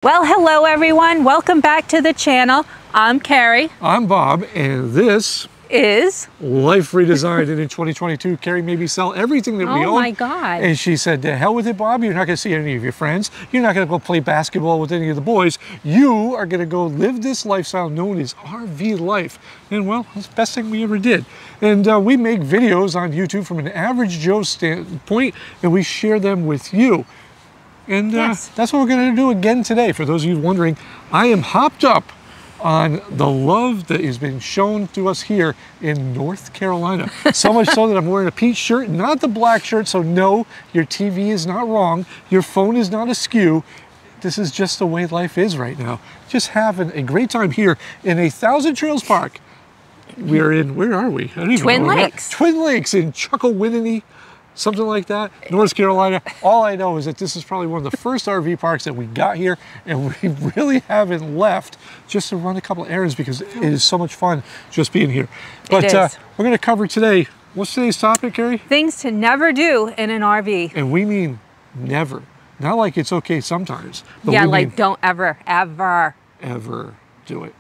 Well, hello everyone. Welcome back to the channel. I'm Carrie. I'm Bob, and this is Life Redesigned. And in 2022, Carrie made me sell everything that we own. Oh my God. And she said, to hell with it, Bob. You're not going to see any of your friends. You're not going to go play basketball with any of the boys. You are going to go live this lifestyle known as RV life. And well, it's the best thing we ever did. And we make videos on YouTube from an average Joe standpoint, and we share them with you. And yes, that's what we're going to do again today. For those of you wondering, I am hopped up on the love that has been shown to us here in North Carolina. So much so that I'm wearing a peach shirt, not the black shirt. So no, your TV is not wrong. Your phone is not askew. This is just the way life is right now. Just having a great time here in a Thousand Trails Park. We're in, where are we? I don't even Twin know Lakes. Twin Lakes in Chuckawinity. Something like that, North Carolina. All I know is that this is probably one of the first RV parks that we got here, and we really haven't left just to run a couple of errands because it is so much fun just being here. But we're going to cover today, what's today's topic, Carrie? Things to never do in an RV. And we mean never. Not like it's okay sometimes. But yeah, we like mean don't ever do it.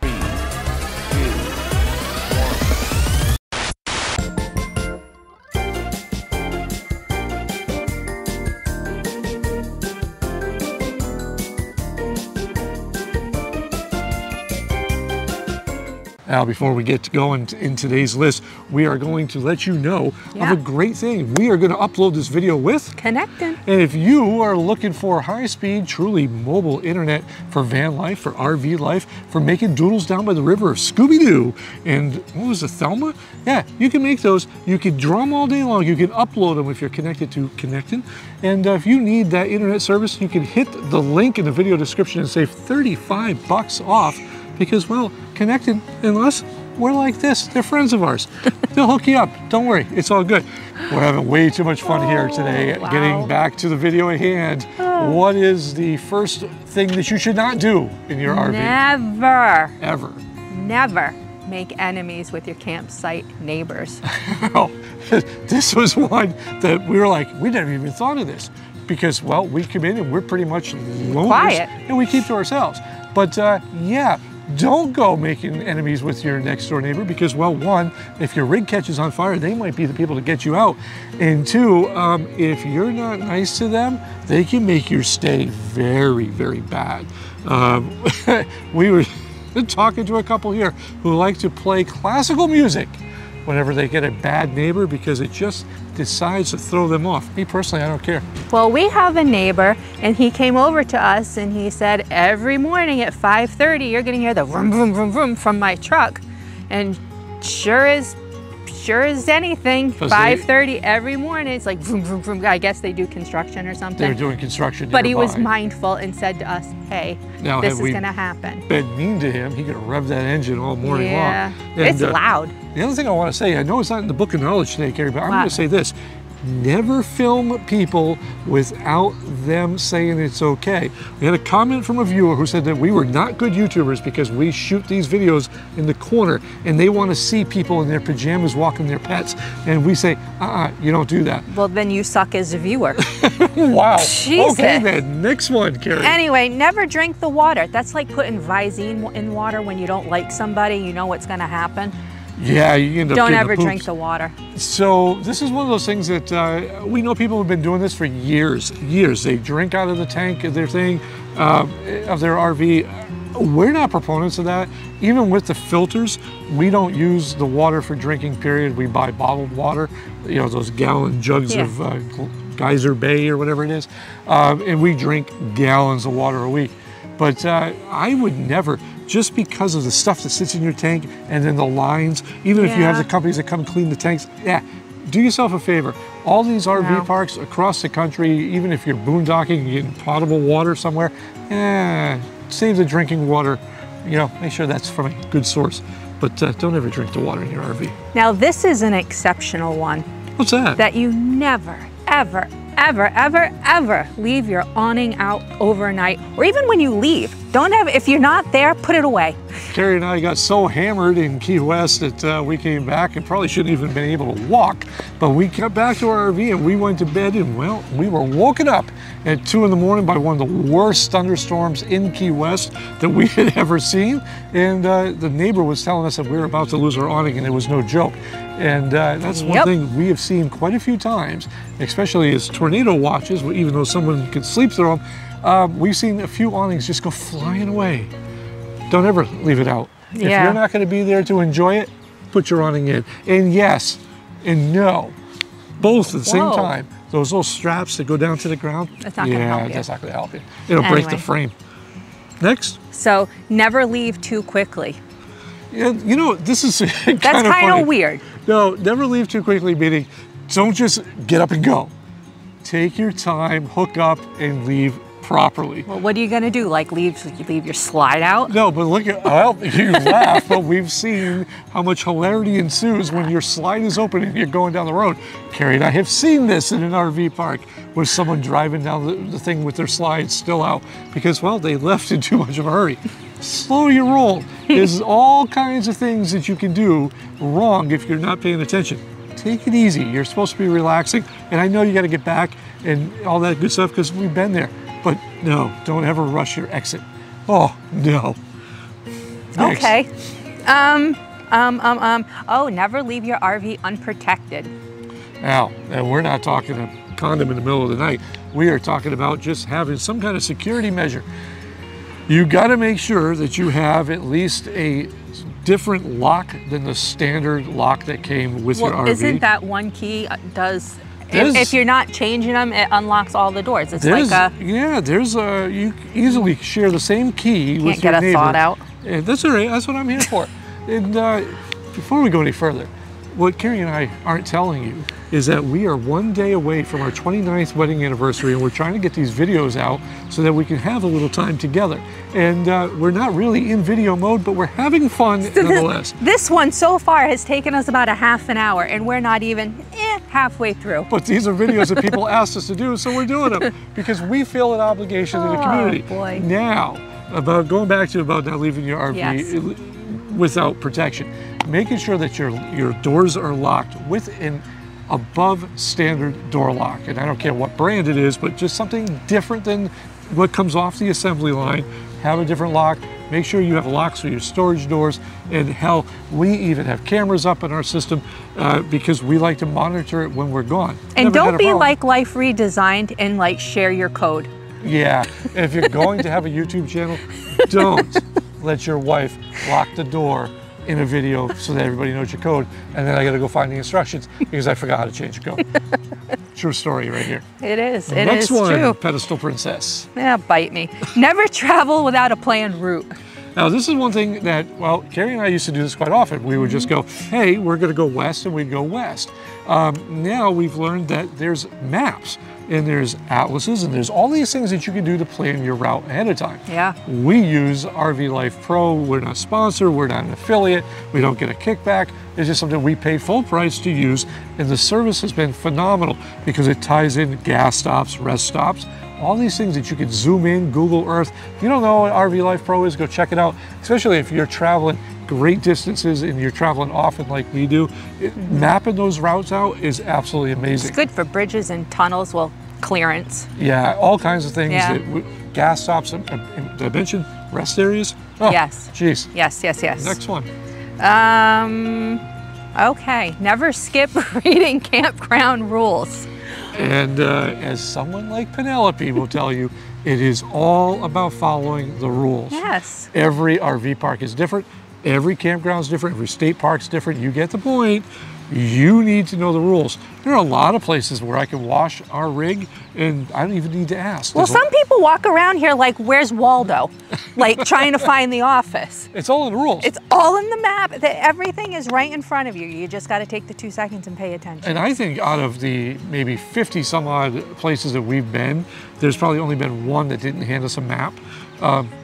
Now, before we get going in today's list, we are going to let you know of a great thing. We are going to upload this video with Connecting. And if you are looking for high-speed, truly mobile internet for van life, for RV life, for making doodles down by the river of Scooby-Doo, and what was it, Thelma? Yeah, you can make those. You can draw them all day long. You can upload them if you're connected to Connecting. And if you need that internet service, you can hit the link in the video description and save 35 bucks off. Because, well, Connected and us, we're like this. They're friends of ours. They'll hook you up. Don't worry. It's all good. We're having way too much fun here today. Wow. Getting back to the video at hand. What is the first thing that you should not do in your RV? Never. Ever. Never make enemies with your campsite neighbors. Oh, this was one that we were like, we never even thought of this. Because, well, we come in and we're pretty much loners. Quiet. And we keep to ourselves. But, yeah. Don't go making enemies with your next door neighbor because, well, one, if your rig catches on fire, they might be the people to get you out. And two, if you're not nice to them, they can make your stay very, very bad. We were talking to a couple here who like to play classical music whenever they get a bad neighbor because it just decides to throw them off. Me personally, I don't care. Well, we have a neighbor and he came over to us and he said, every morning at 5:30, you're gonna hear the vroom, vroom, vroom, vroom from my truck. And sure as anything, 5:30 every morning, it's like vroom, vroom, vroom. I guess they do construction or something. They're doing construction But nearby. He was mindful and said to us, hey, now, this is gonna happen. Been mean to him, he could rev that engine all morning long. Yeah, And, it's loud. The other thing I want to say, I know it's not in the book of knowledge today, Carrie, but I'm going to say this. Never film people without them saying it's okay. We had a comment from a viewer who said that we were not good YouTubers because we shoot these videos in the corner and they want to see people in their pajamas walking their pets. And we say, you don't do that. Well, then you suck as a viewer. Wow. Jesus. Okay, then, next one, Carrie. Anyway, never drink the water. That's like putting Visine in water when you don't like somebody, you know what's gonna happen. Yeah, you end up Don't getting ever the drink the water. So this is one of those things that we know people have been doing this for years. They drink out of the tank of their thing, of their RV. We're not proponents of that. Even with the filters, we don't use the water for drinking, period. We buy bottled water, you know, those gallon jugs of Geyser Bay or whatever it is. And we drink gallons of water a week. But I would never, just because of the stuff that sits in your tank and then the lines, even if you have the companies that come clean the tanks, do yourself a favor. All these RV parks across the country, even if you're boondocking, you're getting potable water somewhere, save the drinking water. You know, make sure that's from a good source. But don't ever drink the water in your RV. Now this is an exceptional one. What's that? That you never, ever, ever, ever, ever leave your awning out overnight, or even when you leave. Don't ever, if you're not there, put it away. Karri and I got so hammered in Key West that we came back and probably shouldn't even been able to walk. But we got back to our RV and we went to bed, and well, we were woken up at 2 in the morning by one of the worst thunderstorms in Key West that we had ever seen. And the neighbor was telling us that we were about to lose our awning, and it was no joke. And that's one thing we have seen quite a few times, especially as tornado watches, even though someone could sleep through them. We've seen a few awnings just go flying away. Don't ever leave it out. If you're not going to be there to enjoy it, put your awning in. And yes and no, both at the same time. Those little straps that go down to the ground, that's not going to help you. That's not going to help you. It'll break the frame. Next. So never leave too quickly. Yeah, you know, this is That's kind of weird. No, never leave too quickly, meaning don't just get up and go. Take your time, hook up, and leave properly. Well, what are you going to do? Like leave your slide out? No, but look at, well, you laugh, but we've seen how much hilarity ensues when your slide is open and you're going down the road. Karri and I have seen this in an RV park with someone driving down the thing with their slide still out because, well, they left in too much of a hurry. Slow your roll. There's all kinds of things that you can do wrong if you're not paying attention. Take it easy. You're supposed to be relaxing. And I know you got to get back and all that good stuff because we've been there. But no, don't ever rush your exit. Oh, no. Next. Okay. Oh, never leave your RV unprotected. Now, and we're not talking a condom in the middle of the night. We are talking about just having some kind of security measure. You got to make sure that you have at least a different lock than the standard lock that came with your RV. Isn't that one key does... If you're not changing them, it unlocks all the doors. It's like a... Yeah, you easily share the same key with your neighbor. Can't get a thought out. And that's all right, that's what I'm here for. And before we go any further, what Karri and I aren't telling you is that we are 1 day away from our 29th wedding anniversary, and we're trying to get these videos out so that we can have a little time together. And we're not really in video mode, but we're having fun nonetheless. This one so far has taken us about a half an hour, and we're not even halfway through. But these are videos that people asked us to do, so we're doing them because we feel an obligation to the community. Boy. Now, about going back to about not leaving your RV without protection, making sure that your doors are locked with an above standard door lock. And I don't care what brand it is, but just something different than what comes off the assembly line. Have a different lock. Make sure you have locks for your storage doors. And hell, we even have cameras up in our system because we like to monitor it when we're gone. And don't be like Life Redesigned and like share your code. Yeah, if you're going to have a YouTube channel, don't let your wife lock the door in a video so that everybody knows your code, and then I got to go find the instructions because I forgot how to change the code. True story right here. It is. It Next is one, true. Pedestal Princess. Yeah, bite me. Never travel without a planned route. Now, this is one thing that, well, Karri and I used to do this quite often. We would just go, hey, we're going to go west, and we'd go west. Now we've learned that there's maps, and there's atlases, and there's all these things that you can do to plan your route ahead of time. Yeah. We use RV Life Pro. We're not sponsored. We're not an affiliate. We don't get a kickback. It's just something we pay full price to use, and the service has been phenomenal because it ties in gas stops, rest stops, all these things that you can zoom in, Google Earth. If you don't know what RV Life Pro is, go check it out, especially if you're traveling great distances and you're traveling often like we do. Mapping those routes out is absolutely amazing. It's good for bridges and tunnels, well, clearance. Yeah, all kinds of things. Yeah. Gas stops, did I mention rest areas? Oh, yes. Jeez. Yes, yes, yes. Next one. Okay, never skip reading campground rules. And as someone like Penelope will tell you, it is all about following the rules. Yes. Every RV park is different. Every campground is different. Every state park is different. You get the point. You need to know the rules. There are a lot of places where I can wash our rig and I don't even need to ask. Well, some people walk around here like, where's Waldo? Like trying to find the office. It's all in the rules. It's all in the map. Everything is right in front of you. You just got to take the 2 seconds and pay attention. And I think out of the maybe 50 some odd places that we've been, there's probably only been one that didn't hand us a map.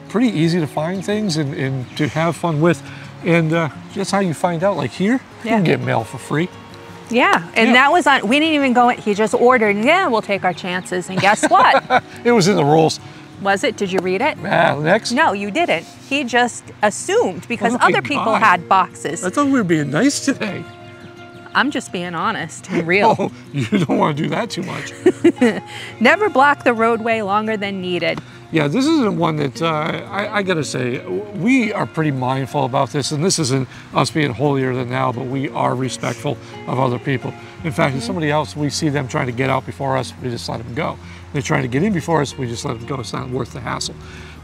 Pretty easy to find things and to have fun with. And that's how you find out. Like here, you can get mail for free. Yeah, and that was on, we didn't even go, he just ordered, yeah, we'll take our chances. And guess what? It was in the rules. Was it? Did you read it? Next. No, you didn't. He just assumed because Oh my other people God. had boxes. I thought we were being nice today. I'm just being honest and real. Oh, you don't want to do that too much. Never block the roadway longer than needed. Yeah, this isn't one that I gotta say, we are pretty mindful about this, and this isn't us being holier than thou, but we are respectful of other people. In fact, if somebody else, we see them trying to get out before us, we just let them go. They're trying to get in before us, we just let them go. It's not worth the hassle.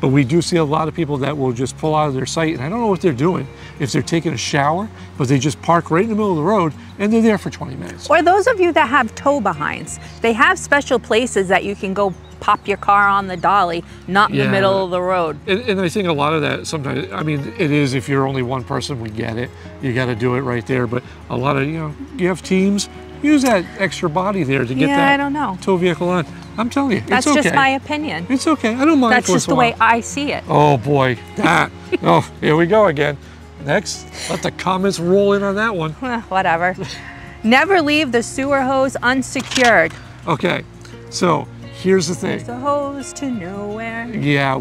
But we do see a lot of people that will just pull out of their sight, and I don't know what they're doing. If they're taking a shower, but they just park right in the middle of the road, and they're there for 20 minutes. Or those of you that have tow behinds, they have special places that you can go pop your car on the dolly, not in the middle of the road. And I think a lot of that sometimes, I mean, it is, if you're only one person, we get it. You got to do it right there. But a lot of, you have teams, use that extra body there to get that I don't know. tow vehicle on. I'm telling you, That's it's okay. just my opinion. It's okay. I don't mind. That's just the way I see it. Oh boy, that. Oh, here we go again. Next, let the comments roll in on that one. Whatever. Never leave the sewer hose unsecured. Okay, so here's the thing. The hose to nowhere. Yeah,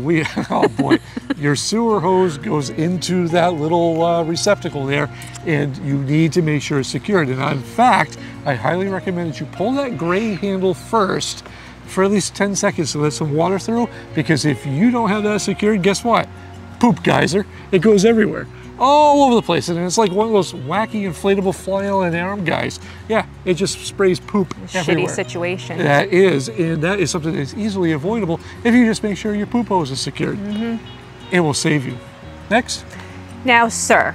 oh boy, your sewer hose goes into that little receptacle there, and you need to make sure it's secured. And in fact, I highly recommend that you pull that gray handle first for at least 10 seconds to let some water through, because if you don't have that secured, guess what? Poop geyser, it goes everywhere. All over the place, and it's like one of those wacky inflatable flail-and arm guys. Yeah, it just sprays poop everywhere. Shitty situation. That is, and that is something that's easily avoidable if you just make sure your poop hose is secured. It will save you. Next. Now, sir,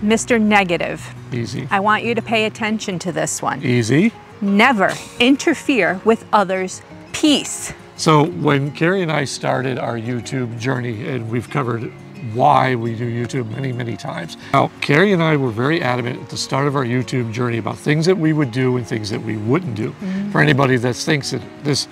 Mr. Negative. Easy. I want you to pay attention to this one. Easy. Never interfere with others' peace. So when Karri and I started our YouTube journey, and we've covered why we do YouTube many times. Now, Karri and I were very adamant at the start of our YouTube journey about things that we would do and things that we wouldn't do. For anybody that thinks that this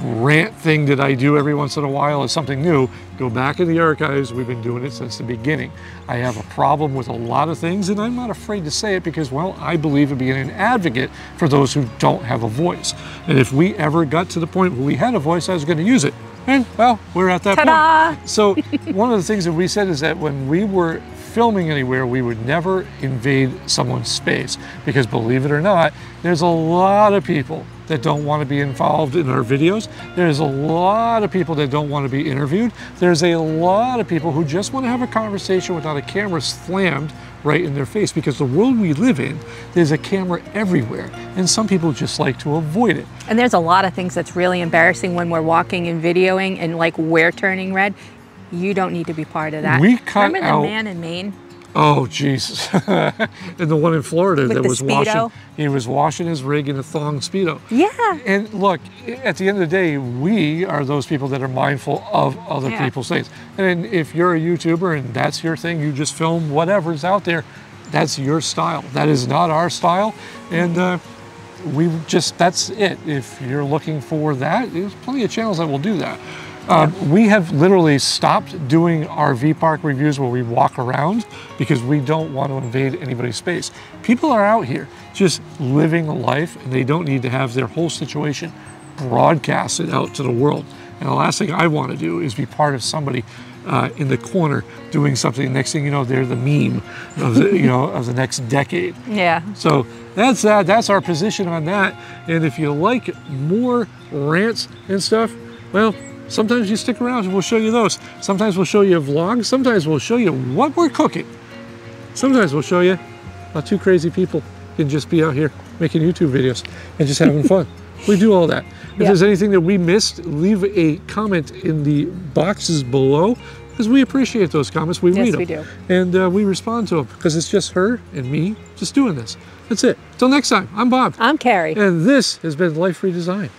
rant thing that I do every once in a while is something new, go back in the archives. We've been doing it since the beginning. I have a problem with a lot of things, and I'm not afraid to say it because, well, I believe in being an advocate for those who don't have a voice. And if we ever got to the point where we had a voice, I was going to use it. And, well, we're at that point. So one of the things that we said is that when we were filming anywhere, we would never invade someone's space, because believe it or not, there's a lot of people that don't want to be involved in our videos. There's a lot of people that don't want to be interviewed. There's a lot of people who just want to have a conversation without a camera slammed right in their face, because the world we live in, there's a camera everywhere, and some people just like to avoid it. And there's a lot of things that's really embarrassing when we're walking and videoing and like we're turning red. You don't need to be part of that. We cut Remember out, the man in Maine? Oh, Jesus. And the one in Florida With that the was Speedo? washing, he was washing his rig in a thong Speedo. Yeah. And look, at the end of the day, we are those people that are mindful of other people's things. And if you're a YouTuber and that's your thing, you just film whatever's out there, that's your style. That is not our style. And that's it. If you're looking for that, there's plenty of channels that will do that. We have literally stopped doing RV park reviews where we walk around because we don't want to invade anybody's space. People are out here just living a life, and they don't need to have their whole situation broadcasted out to the world. And the last thing I want to do is be part of somebody in the corner doing something. Next thing you know, they're the meme of the, of the next decade. Yeah. So that's that. That's our position on that. And if you like more rants and stuff, well, sometimes you stick around and we'll show you those. Sometimes we'll show you vlogs. Sometimes we'll show you what we're cooking. Sometimes we'll show you how two crazy people can just be out here making YouTube videos and just having fun. We do all that. If there's anything that we missed, leave a comment in the boxes below, because we appreciate those comments. We read them. Yes, we do. And we respond to them, because it's just her and me just doing this. That's it. Till next time, I'm Bob. I'm Karri. And this has been Life Redesigned.